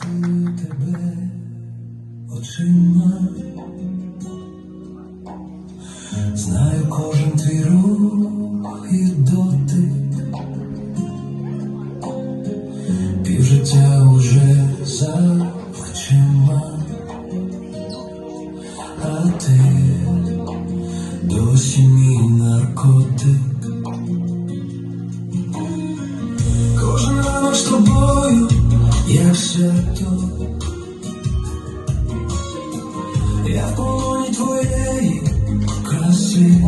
Цілую тебе очима, знаю кожен твій рух і дотик, півжиття уже за плечима, а ти досі мій наркотик. Кожен ранок з тобою як свято, я в полоні твоєї краси.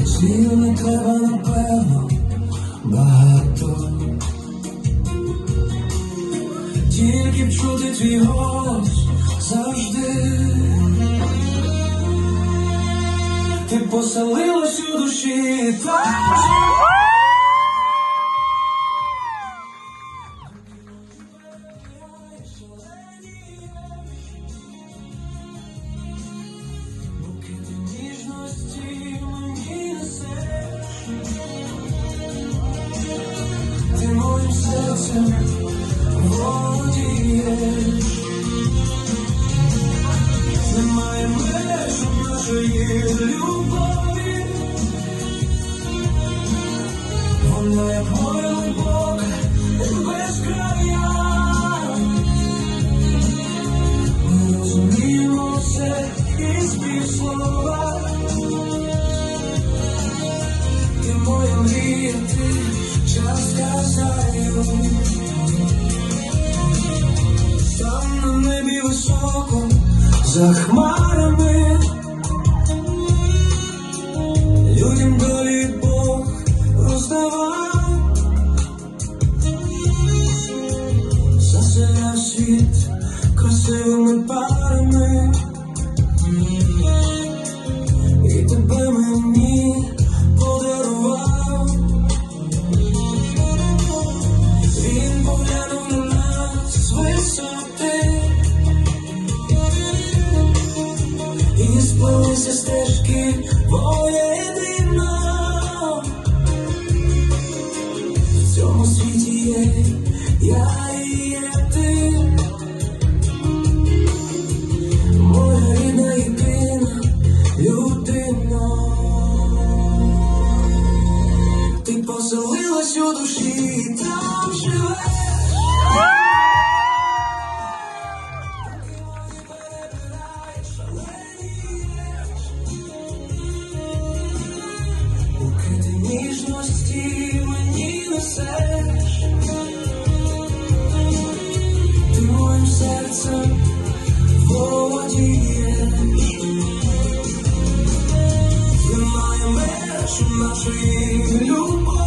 Слів не треба, напевно, багато, тільки б чути твій голос завжди. Ти поселилась у душі, так ти моїм серцем володієш. Немає меж у нашої любові, вона як море глибоке і безкрая. Ми розуміємо все із півслова. Ти моя мрія, ти частка заю. Там на небі високо, за хмарами, людям долі Бог роздавав. Заселяв світ красивими парами, і тебе мені подарував. Він поглянув на нас з висоти, і сплилися стежки воєдино. В цьому світі є я і є ти, моя рідна єдина людина. Ти поселилась у душі, там живеш. Букети ніжності мені несеш, ти моїм серцем володієш. Немає меж у нашої любові,